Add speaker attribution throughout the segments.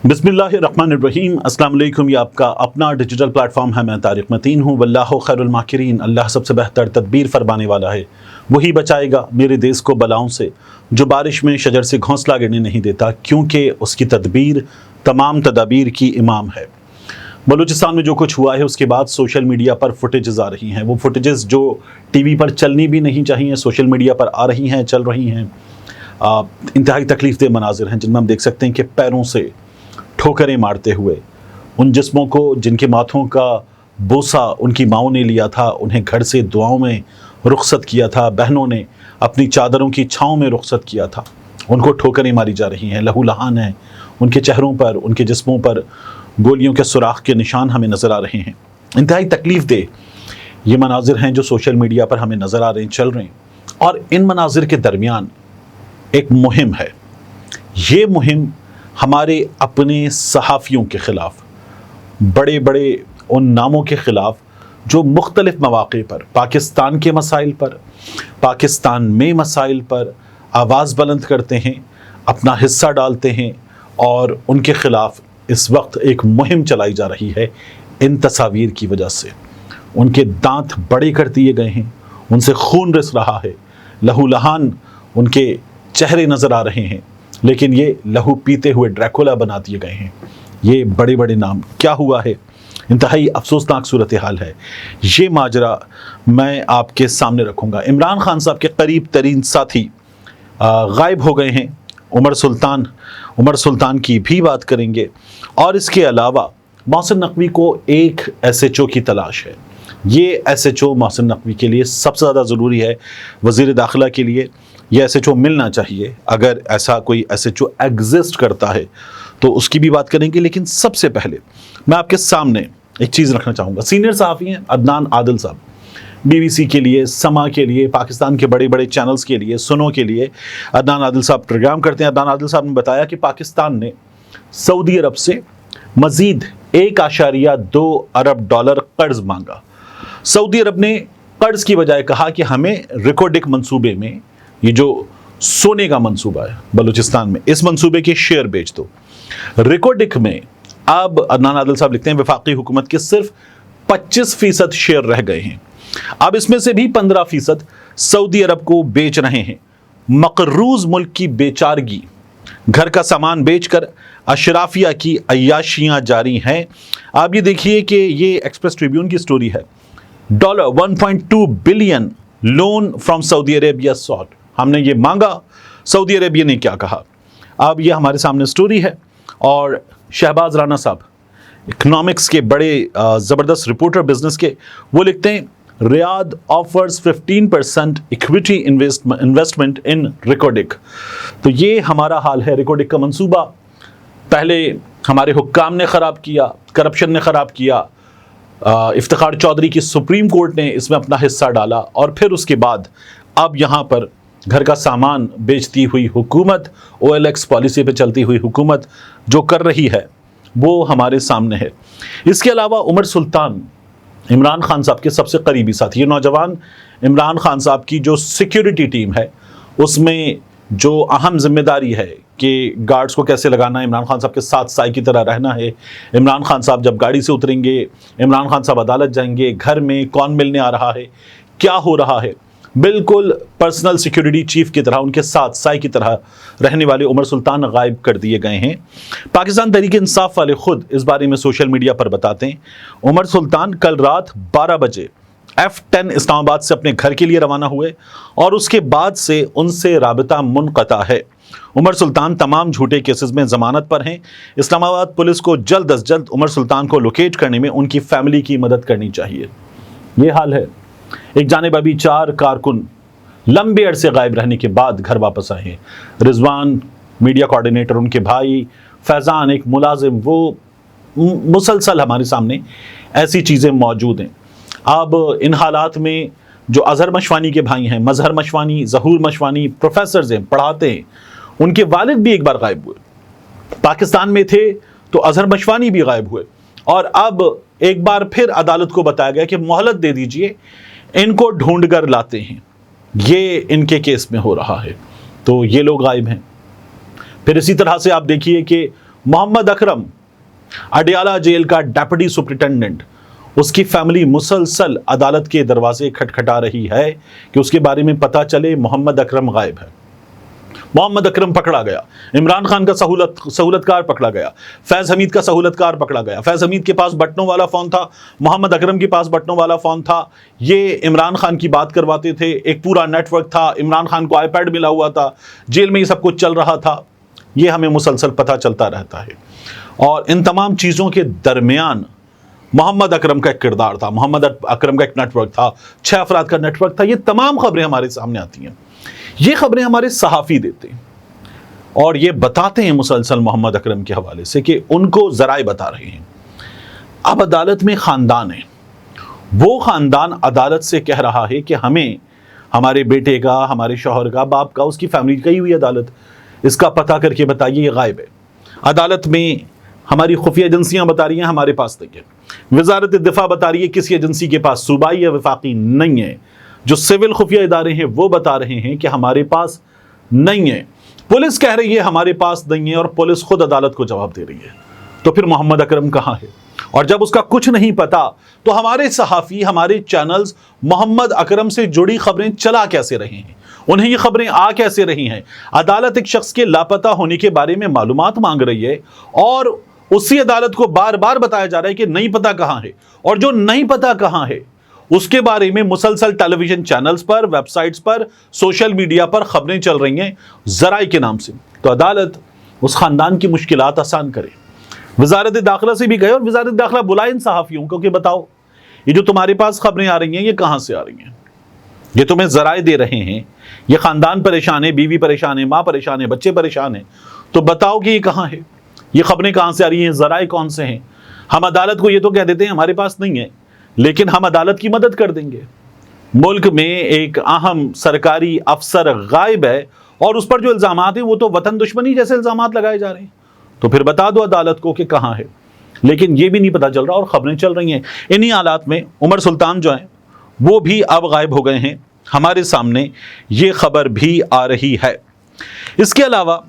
Speaker 1: बिस्मिल्लाहिर्रहमानिर्रहीम। अस्सलाम वालेकुम। ये आपका अपना डिजिटल प्लेटफॉर्म है। मैं तारिक मतीन हूँ। वल्लाहु खैरुल माकिरीन। अल्लाह सबसे बेहतर तदबीर फरमाने वाला है। वही बचाएगा मेरे देश को बलाओं से, जो बारिश में शजर से घोंसला गिरने नहीं देता, क्योंकि उसकी तदबीर तमाम तदाबीर की इमाम है। बलूचिस्तान में जो कुछ हुआ है उसके बाद सोशल मीडिया पर फुटेजेस आ रही हैं। वो फुटेजेस जो टीवी पर चलनी भी नहीं चाहिए, सोशल मीडिया पर आ रही हैं, चल रही हैं। इंतहाई तकलीफ दे मनाजिर हैं जिनमें हम देख सकते हैं कि पैरों से ठोकरें मारते हुए उन जिस्मों को जिनके माथों का बोसा उनकी माओं ने लिया था, उन्हें घर से दुआओं में रुखसत किया था, बहनों ने अपनी चादरों की छाँव में रुखसत किया था, उनको ठोकरें मारी जा रही हैं। लहू लहान है उनके चेहरों पर, उनके जिस्मों पर गोलियों के सुराख के निशान हमें नज़र आ रहे हैं। इंतहाई तकलीफ दे ये मनाजिर हैं जो सोशल मीडिया पर हमें नज़र आ रहे हैं, चल रहे हैं। और इन मनाजिर के दरमियान एक मुहिम है। ये मुहिम हमारे अपने सहाफ़ियों के ख़िलाफ़, बड़े बड़े उन नामों के ख़िलाफ़ जो मुख्तलिफ़ मौक़े पर पाकिस्तान के मसाइल पर, पाकिस्तान में मसाइल पर आवाज़ बुलंद करते हैं, अपना हिस्सा डालते हैं। और उनके ख़िलाफ़ इस वक्त एक मुहिम चलाई जा रही है। इन तस्वीर की वजह से उनके दांत बड़े कर दिए गए हैं, उनसे खून रिस रहा है, लहू लहान उनके चेहरे नज़र आ रहे हैं, लेकिन ये लहू पीते हुए ड्रैकुला बना दिए गए हैं। ये बड़े बड़े नाम, क्या हुआ है? इंतहाई अफसोसनाक सूरत हाल है। ये माजरा मैं आपके सामने रखूँगा। इमरान खान साहब के करीब तरीन साथी गायब हो गए हैं। उमर सुल्तान की भी बात करेंगे। और इसके अलावा मोहसिन नकवी को एक SHO की तलाश है। ये SHO मोहसिन नकवी के लिए सबसे ज़्यादा ज़रूरी है। वज़ीर दाखिला के लिए ये SHO मिलना चाहिए। अगर ऐसा कोई SHO एग्जिस्ट करता है तो उसकी भी बात करेंगे। लेकिन सबसे पहले मैं आपके सामने एक चीज़ रखना चाहूँगा। सीनियर सहाफ़ी हैं अदनान आदिल साहब, BBC के लिए, समा के लिए, पाकिस्तान के बड़े बड़े चैनल्स के लिए, सुनो के लिए अदनान आदिल साहब प्रोग्राम करते हैं। अदनान आदिल साहब ने बताया कि पाकिस्तान ने सऊदी अरब से मज़ीद $1.2 अरब कर्ज मांगा। सऊदी अरब ने कर्ज की बजाय कहा कि हमें रिकोडिक मंसूबे में, ये जो सोने का मंसूबा है बलूचिस्तान में, इस मंसूबे के शेयर बेच दो। रिकोडिक में अब अदनान आदिल साहब लिखते हैं वफाकी हुकूमत के सिर्फ 25% शेयर रह गए हैं। अब इसमें से भी 15% सऊदी अरब को बेच रहे हैं। मकरूज मुल्क की बेचारगी, घर का सामान बेचकर अशराफिया की अय्याशियां जारी हैं। आप ये देखिए कि ये एक्सप्रेस ट्रिब्यून की स्टोरी है। $1.2 billion loan from Saudi Arabia sought, हमने ये मांगा, सऊदी अरेबिया ने क्या कहा। अब ये हमारे सामने स्टोरी है। और शहबाज राना साहब इकोनॉमिक्स के बड़े ज़बरदस्त रिपोर्टर बिजनेस के, वो लिखते हैं Riyadh offers 15% equity investment in Reko Diq. तो ये हमारा हाल है। रिकोडिक का मंसूबा पहले हमारे हुक्काम ने ख़राब किया, करप्शन ने ख़राब किया, इफ्तिखार चौधरी की सुप्रीम कोर्ट ने इसमें अपना हिस्सा डाला, और फिर उसके बाद अब यहाँ पर घर का सामान बेचती हुई हुकूमत, OLX पॉलिसी पे चलती हुई हुकूमत जो कर रही है वो हमारे सामने है। इसके अलावा उमर सुल्तान इमरान खान साहब के सबसे करीबी साथी, ये नौजवान इमरान खान साहब की जो सिक्योरिटी टीम है उसमें जो अहम जिम्मेदारी है कि गार्ड्स को कैसे लगाना है, इमरान खान साहब के साथ साई की तरह रहना है। इमरान खान साहब जब गाड़ी से उतरेंगे, इमरान खान साहब अदालत जाएंगे, घर में कौन मिलने आ रहा है, क्या हो रहा है, बिल्कुल पर्सनल सिक्योरिटी चीफ की तरह, उनके साथ साई की तरह रहने वाले उमर सुल्तान गायब कर दिए गए हैं। पाकिस्तान तहरीक इंसाफ वाले खुद इस बारे में सोशल मीडिया पर बताते हैं। उमर सुल्तान कल रात 12 बजे F10 इस्लामाबाद से अपने घर के लिए रवाना हुए और उसके बाद से उनसे राबिता मुनक़ता है। उमर सुल्तान तमाम झूठे केसेस में ज़मानत पर हैं। इस्लामाबाद पुलिस को जल्द अज जल्द उमर सुल्तान को लोकेट करने में उनकी फैमिली की मदद करनी चाहिए। ये हाल है। एक जानिब अभी 4 कारकुन लंबे अरसे गायब रहने के बाद घर वापस आए हैं। रिजवान मीडिया कोऑर्डिनेटर, उनके भाई फैज़ान एक मुलाजिम, वो मुसलसल हमारे सामने ऐसी चीज़ें मौजूद हैं। अब इन हालात में जो अजहर मशवानी के भाई हैं, मजहर मशवानी, ज़हूर मशवानी, प्रोफेसर्स हैं, पढ़ाते हैं, उनके वालिद भी एक बार गायब हुए। पाकिस्तान में थे तो अजहर मशवानी भी गायब हुए, और अब एक बार फिर अदालत को बताया गया कि मोहलत दे दीजिए, इनको ढूंढ कर लाते हैं। ये इनके केस में हो रहा है। तो ये लोग गायब हैं। फिर इसी तरह से आप देखिए कि मोहम्मद अकरम अडियाला जेल का डेप्यूटी सुपरिटेंडेंट, उसकी फैमिली मुसलसल अदालत के दरवाजे खटखटा रही है कि उसके बारे में पता चले। मोहम्मद अकरम गायब है। मोहम्मद अकरम पकड़ा गया, इमरान खान का सहूलतकार पकड़ा गया, फैज हमीद का सहूलतकार पकड़ा गया। फैज हमीद के पास बटनों वाला फ़ोन था, मोहम्मद अकरम के पास बटनों वाला फ़ोन था। ये इमरान खान की बात करवाते थे, एक पूरा नेटवर्क था, इमरान खान को आईपैड मिला हुआ था, जेल में ये सब कुछ चल रहा था। ये हमें मुसलसल पता चलता रहता है। और इन तमाम चीज़ों के दरमियान मोहम्मद अकरम का एक किरदार था, मोहम्मद अकरम का एक नेटवर्क था, 6 अफराद का नेटवर्क था। ये तमाम खबरें हमारे सामने आती हैं। ये खबरें हमारे सहाफ़ी देते हैं और ये बताते हैं मुसलसल मोहम्मद अकरम के हवाले से कि उनको ज़राए बता रहे हैं। अब अदालत में ख़ानदान है, वो ख़ानदान अदालत से कह रहा है कि हमें हमारे बेटे का, हमारे शौहर का, बाप का, उसकी फैमिली गई हुई अदालत, इसका पता करके बताइए ये गायब है। अदालत में हमारी खुफिया एजेंसियां बता रही हैं हमारे पास नहीं है। वजारत दिफा बता रही है किसी एजेंसी के पास सूबाई या वफाकी नहीं है। जो सिविल खुफिया इदारे हैं वो बता रहे हैं कि हमारे पास नहीं है। पुलिस कह रही है हमारे पास नहीं है और पुलिस खुद अदालत को जवाब दे रही है। तो फिर मोहम्मद अकरम कहाँ है? और जब उसका कुछ नहीं पता तो हमारे सहाफ़ी, हमारे चैनल्स मोहम्मद अकरम से जुड़ी खबरें चला कैसे रहे हैं? उन्हें ये खबरें आ कैसे रही हैं? अदालत एक शख्स के लापता होने के बारे में मालूमात मांग रही है और उसी अदालत को बार बार बताया जा रहा है कि नहीं पता कहाँ है। और जो नहीं पता कहाँ है उसके बारे में मुसलसल टेलीविजन चैनल्स पर, वेबसाइट्स पर, सोशल मीडिया पर खबरें चल रही हैं ज़राए के नाम से। तो अदालत उस ख़ानदान की मुश्किलात आसान करे। वजारत दाखिला से भी गए और वजारत दाखिला बुलाए इन सहाफ़ियों को कि बताओ ये जो तुम्हारे पास खबरें आ रही हैं ये कहाँ से आ रही हैं? ये तुम्हें ज़राए दे रहे हैं, ये ख़ानदान परेशान है, बीवी परेशान है, माँ परेशान है, बच्चे परेशान हैं, तो बताओ कि ये कहाँ है, ये खबरें कहाँ से आ रही हैं, ज़राए कौन से हैं? हम अदालत को ये तो कह देते हैं हमारे पास नहीं है, लेकिन हम अदालत की मदद कर देंगे। मुल्क में एक अहम सरकारी अफसर गायब है और उस पर जो इल्ज़ामात हैं वो तो वतन दुश्मनी जैसे इल्ज़ामात लगाए जा रहे हैं। तो फिर बता दो अदालत को कि कहाँ है। लेकिन ये भी नहीं पता चल रहा और ख़बरें चल रही हैं। इन्हीं हालात में उमर सुल्तान जो हैं वो भी अब गायब हो गए हैं। हमारे सामने ये खबर भी आ रही है। इसके अलावा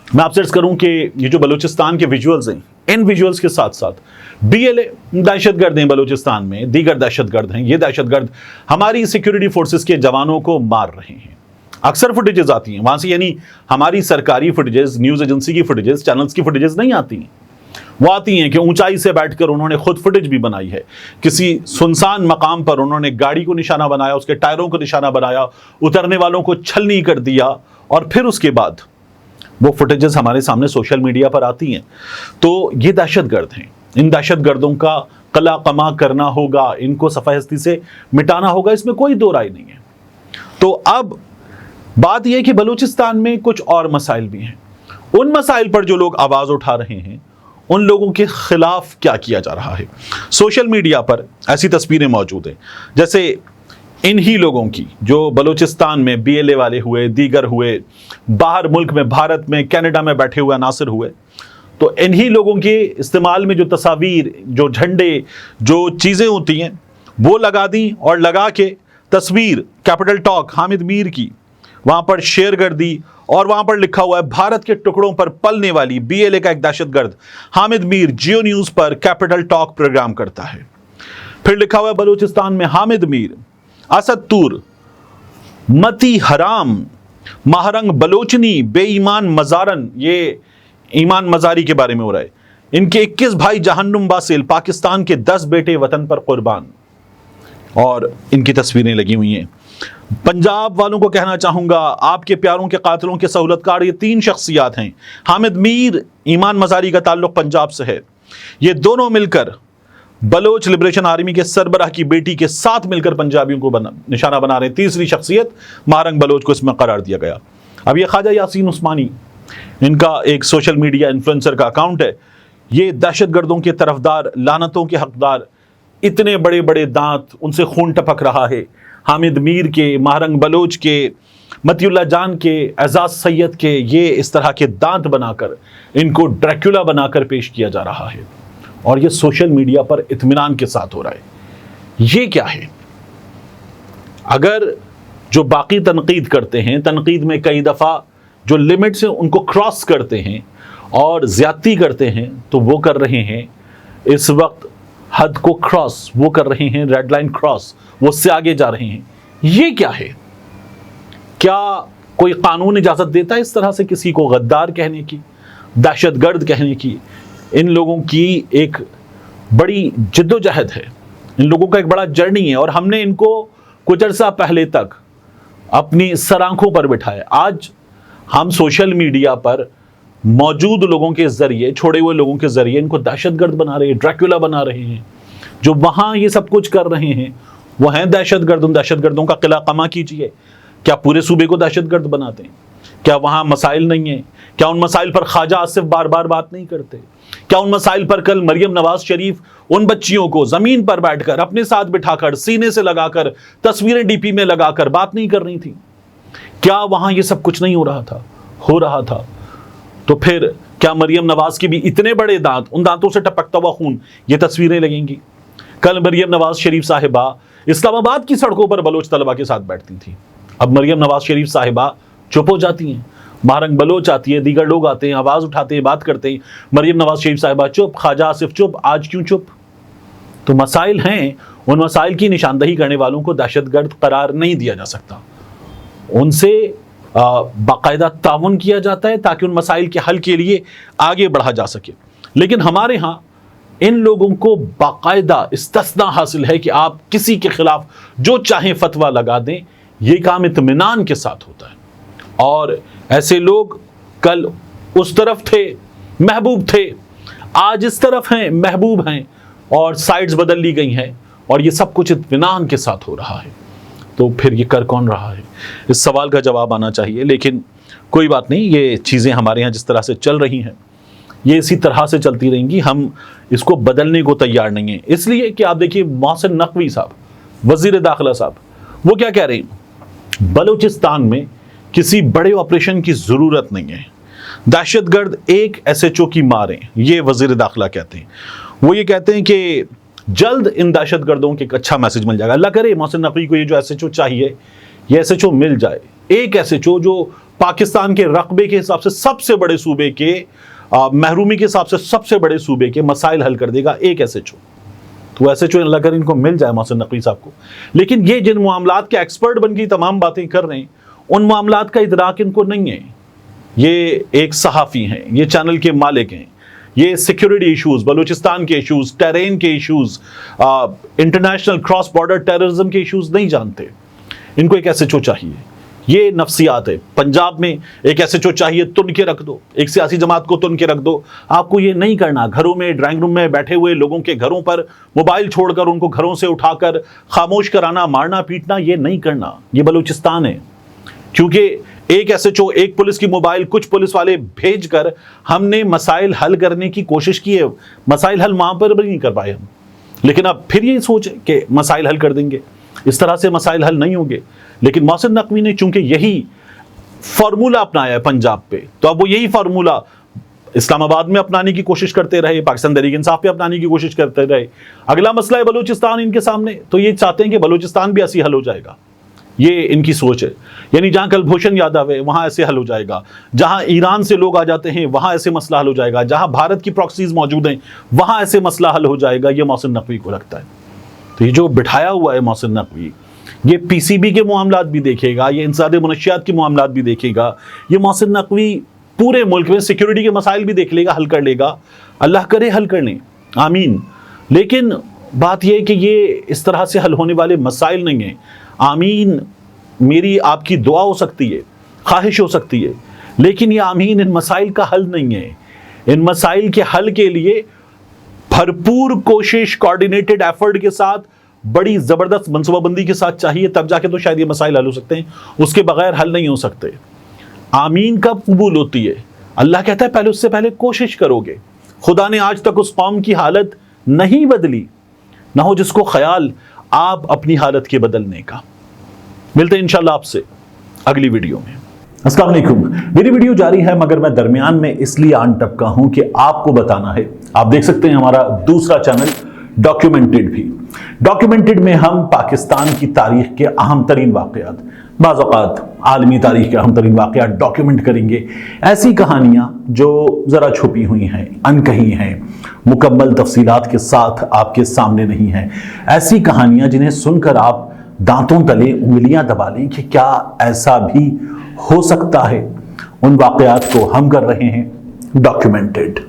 Speaker 1: मैं आपसे अर्ज़ करूं कि ये जो बलूचिस्तान के विजुअल्स हैं, इन विजुअल्स के साथ साथ BLA दहशतगर्द हैं बलूचिस्तान में, दीगर दहशतगर्द हैं। ये दहशतगर्द हमारी सिक्योरिटी फोर्सेस के जवानों को मार रहे हैं। अक्सर फुटेजेस आती हैं वहाँ से, यानी हमारी सरकारी फुटेजेस, न्यूज़ एजेंसी की फुटेजेस, चैनल्स की फुटेजेस नहीं आती हैं। वो आती हैं कि ऊंचाई से बैठकर उन्होंने खुद फुटेज भी बनाई है। किसी सुनसान मकाम पर उन्होंने गाड़ी को निशाना बनाया, उसके टायरों को निशाना बनाया, उतरने वालों को छलनी कर दिया और फिर उसके बाद वो फुटेजेस हमारे सामने सोशल मीडिया पर आती हैं। तो ये दहशतगर्द हैं। इन दहशतगर्दों का कला कमा करना होगा, इनको सफ़ाहस्ती से मिटाना होगा, इसमें कोई दो राय नहीं है। तो अब बात यह है कि बलूचिस्तान में कुछ और मसाइल भी हैं। उन मसाइल पर जो लोग आवाज़ उठा रहे हैं उन लोगों के खिलाफ क्या किया जा रहा है। सोशल मीडिया पर ऐसी तस्वीरें मौजूद हैं जैसे इन्हीं लोगों की जो बलूचिस्तान में BLA वाले हुए, दीगर हुए, बाहर मुल्क में, भारत में, कनाडा में बैठे हुए अनासिर हुए। तो इन्हीं लोगों के इस्तेमाल में जो तस्वीर, जो झंडे, जो चीज़ें होती हैं वो लगा दी और लगा के तस्वीर कैपिटल टॉक हामिद मीर की वहाँ पर शेयर कर दी और वहाँ पर लिखा हुआ है भारत के टुकड़ों पर पलने वाली BLA का एक दहशतगर्द हामिद मीर जियो न्यूज़ पर कैपिटल टॉक प्रोग्राम करता है। फिर लिखा हुआ है बलूचिस्तान में हामिद मीर, असद तूर, मती हराम, महरंग बलोचनी, बेईमान मजारन, ये ईमान मजारी के बारे में हो रहा है। इनके 21 भाई जहन्नुम बासिल, पाकिस्तान के 10 बेटे वतन पर कुर्बान, और इनकी तस्वीरें लगी हुई हैं। पंजाब वालों को कहना चाहूँगा, आपके प्यारों के कातिलों के सहूलतकार ये 3 शख्सियात हैं। हामिद मीर, ईमान मजारी का ताल्लुक पंजाब से है। ये दोनों मिलकर बलोच लिबरेशन आर्मी के सरबराह की बेटी के साथ मिलकर पंजाबियों को निशाना बना रहे हैं। तीसरी शख्सियत महरंग बलोच को इसमें करार दिया गया। अब ये ख्वाजा यासीन उस्मानी, इनका एक सोशल मीडिया इन्फ्लुएंसर का अकाउंट है। ये दहशतगर्दों के तरफदार, लानतों के हकदार, इतने बड़े बड़े दांत, उनसे खून टपक रहा है। हामिद मीर के, महरंग बलोच के, मतियुल्लाह जान के, एजाज सैयद के, ये इस तरह के दांत बनाकर इनको ड्रैक्युला बनाकर पेश किया जा रहा है और ये सोशल मीडिया पर इत्मीनान के साथ हो रहा है। ये क्या है? अगर जो बाकी तनकीद करते हैं, तनकीद में कई दफ़ा जो लिमिट्स हैं उनको क्रॉस करते हैं اور زیادتی کرتے ہیں تو وہ کر رہے ہیں اس وقت حد کو کراس، وہ کر رہے ہیں ریڈ لائن کراس، وہ اس سے آگے جا رہے ہیں۔ یہ کیا ہے؟ کیا کوئی قانون اجازت دیتا ہے اس طرح سے کسی کو غدار کہنے کی، دہشت گرد کہنے کی؟ ان لوگوں کی ایک بڑی جد و جہد ہے، ان لوگوں کا ایک بڑا جرنی ہے، اور ہم نے ان کو کچھ عرصہ پہلے تک اپنی سر آنکھوں پر بٹھایا۔ آج ہم سوشل میڈیا پر موجود لوگوں کے ذریعے، چھوڑے ہوئے لوگوں کے ذریعے ان کو دہشت گرد بنا رہے ہیں، ڈریکولا بنا رہے ہیں۔ جو وہاں یہ سب کچھ کر رہے ہیں وہ ہیں دہشت گرد۔ ان دہشت گردوں کا قلعہ قمع کیجئے۔ کیا پورے صوبے کو دہشت گرد بناتے ہیں؟ کیا وہاں مسائل نہیں ہیں؟ کیا ان مسائل پر خواجہ آصف بار بار بات نہیں کرتے؟ کیا ان مسائل پر کل مریم نواز شریف ان بچیوں کو زمین پر بیٹھ کر اپنے ساتھ بٹھا کر سینے سے لگا کر تصویریں ڈی پی میں لگا کر بات نہیں کر رہی تھی؟ کیا وہاں یہ سب کچھ نہیں ہو رہا تھا؟ ہو رہا تھا۔ تو پھر کیا مریم نواز کی بھی اتنے بڑے دانت، ان دانتوں سے ٹپکتا ہوا خون یہ تصویریں لگیں گی؟ کل مریم نواز شریف صاحبہ اسلام آباد کی سڑکوں پر بلوچ طلبہ کے ساتھ بیٹھتی تھیں، اب مریم نواز شریف صاحبہ چپ ہو جاتی ہیں۔ بارنگ بلوچ آتی ہے، دیگر لوگ آتے ہیں، آواز اٹھاتے ہیں، بات کرتے ہیں، مریم نواز شریف صاحبہ چپ، خواجہ آصف چپ۔ آج کیوں چپ؟ تو مسائل ہیں، ان مسائل کی نشاندہی کرنے والوں کو دہشت گرد قرار نہیں دیا جا سکتا، ان سے باقاعدہ تعاون کیا جاتا ہے تاکہ ان مسائل کے حل کے لیے آگے بڑھا جا سکے۔ لیکن ہمارے ہاں ان لوگوں کو باقاعدہ استثناء حاصل ہے کہ آپ کسی کے خلاف جو چاہیں فتویٰ لگا دیں، یہ کام اطمینان کے ساتھ ہوتا ہے۔ اور ایسے لوگ کل اس طرف تھے، محبوب تھے، آج اس طرف ہیں، محبوب ہیں، اور سائڈز بدل لی گئی ہیں، اور یہ سب کچھ اطمینان کے ساتھ ہو رہا ہے۔ تو پھر یہ کر کون رہا ہے؟ اس سوال کا جواب آنا چاہیے۔ لیکن کوئی بات نہیں، یہ چیزیں ہمارے ہاں جس طرح سے چل رہی ہیں یہ اسی طرح سے چلتی رہیں گی، ہم اس کو بدلنے کو تیار نہیں ہیں۔ اس لیے کہ آپ دیکھیے محسن نقوی صاحب، وزیر داخلہ صاحب، وہ کیا کہہ رہے ہیں؟ بلوچستان میں کسی بڑے آپریشن کی ضرورت نہیں ہے، دہشت گرد ایک ایس ایچ او کی ماریں، یہ وزیر داخلہ کہتے ہیں۔ وہ یہ کہتے ہیں کہ جلد ان دہشت گردوں کے ایک اچھا میسج مل جائے گا۔ اللہ کرے محسن نقوی کو یہ جو ایس ایچ او چاہیے، یہ ایس ایچ او مل جائے، ایک ایس ایچ او جو پاکستان کے رقبے کے حساب سے سب سے بڑے صوبے کے، محرومی کے حساب سے سب سے بڑے صوبے کے مسائل حل کر دے گا، ایک ایس ایچ او۔ تو ایس ایچ او اللہ کرے ان کو مل جائے محسن نقوی صاحب کو۔ لیکن یہ جن معاملات کے ایکسپرٹ بن کے تمام باتیں کر رہے ہیں، ان معاملات کا ادراک ان کو نہیں ہے۔ یہ ایک صحافی ہیں، یہ چینل کے مالک ہیں، یہ سیکیورٹی ایشوز، بلوچستان کے ایشوز، ٹیرین کے issues, international cross border terrorism کے ایشوز نہیں جانتے۔ ان کو ایک ایس ایچ او چاہیے، یہ نفسیات ہے۔ پنجاب میں ایک ایس ایچ او چاہیے، تن کے رکھ دو، ایک سیاسی جماعت کو تن کے رکھ دو۔ آپ کو یہ نہیں کرنا، گھروں میں ڈرائنگ روم میں بیٹھے ہوئے لوگوں کے گھروں پر موبائل چھوڑ کر ان کو گھروں سے اٹھا کر خاموش کرانا، مارنا پیٹنا، یہ نہیں کرنا۔ یہ بلوچستان ہے، کیونکہ ایک ایس ایچ او، ایک پولیس کی موبائل، کچھ پولیس والے بھیج کر ہم نے مسائل حل کرنے کی کوشش کی ہے، مسائل حل وہاں پر بھی نہیں کر پائے ہم۔ لیکن اب پھر یہ سوچ کہ مسائل حل کر دیں گے، اس طرح سے مسائل حل نہیں ہوں گے۔ لیکن محسن نقوی نے چونکہ یہی فارمولہ اپنایا ہے پنجاب پہ، تو اب وہ یہی فارمولہ اسلام آباد میں اپنانے کی کوشش کرتے رہے، پاکستان تحریک انصاف پہ اپنانے کی کوشش کرتے رہے۔ اگلا مسئلہ ہے بلوچستان ان کے سامنے، تو یہ چاہتے ہیں کہ بلوچستان بھی ایسی حل ہو جائے گا، یہ ان کی سوچ ہے۔ یعنی جہاں کلبھوشن یادو ہے وہاں ایسے حل ہو جائے گا، جہاں ایران سے لوگ آ جاتے ہیں وہاں ایسے مسئلہ حل ہو جائے گا، جہاں بھارت کی پراکسیز موجود ہیں وہاں ایسے مسئلہ حل ہو جائے گا، یہ محسن نقوی کو لگتا ہے۔ تو یہ جو بٹھایا ہوا ہے محسن نقوی، یہ پی سی بی کے معاملات بھی دیکھے گا، یہ انسداد منشیات کے معاملات بھی دیکھے گا، یہ محسن نقوی پورے ملک میں سیکیورٹی کے مسائل بھی دیکھ لے گا، حل کر لے گا۔ اللہ کرے حل کر لیں، آمین۔ لیکن بات یہ ہے کہ یہ اس طرح سے حل ہونے والے مسائل نہیں ہیں۔ آمین میری آپ کی دعا ہو سکتی ہے، خواہش ہو سکتی ہے، لیکن یہ آمین ان مسائل کا حل نہیں ہے۔ ان مسائل کے حل کے لیے بھرپور کوشش، کوارڈینیٹڈ ایفرٹ کے ساتھ، بڑی زبردست منصوبہ بندی کے ساتھ چاہیے، تب جا کے تو شاید یہ مسائل حل ہو سکتے ہیں، اس کے بغیر حل نہیں ہو سکتے۔ آمین کب قبول ہوتی ہے؟ اللہ کہتا ہے پہلے، اس سے پہلے کوشش کرو گے۔ خدا نے آج تک اس قوم کی حالت نہیں بدلی، نہ ہو جس کو خیال آپ اپنی حالت کے بدلنے کا۔ ملتے ہیں انشاءاللہ آپ سے اگلی ویڈیو میں۔ السلام علیکم۔ میری ویڈیو جاری ہے مگر میں درمیان میں اس لیے آن ٹپکا ہوں کہ آپ کو بتانا ہے، آپ دیکھ سکتے ہیں ہمارا دوسرا چینل ڈاکیومنٹڈ بھی۔ ڈاکیومنٹڈ میں ہم پاکستان کی تاریخ کے اہم ترین واقعات، بعض اوقات عالمی تاریخ کے اہم ترین واقعات ڈاکیومنٹ کریں گے، ایسی کہانیاں جو ذرا چھپی ہوئی ہیں، انکہی ہیں، مکمل تفصیلات کے ساتھ آپ کے سامنے نہیں ہیں، ایسی کہانیاں جنہیں سن کر آپ دانتوں تلے انگلیاں دبا لیں کہ کیا ایسا بھی ہو سکتا ہے، ان واقعات کو ہم کر رہے ہیں ڈاکیومنٹڈ۔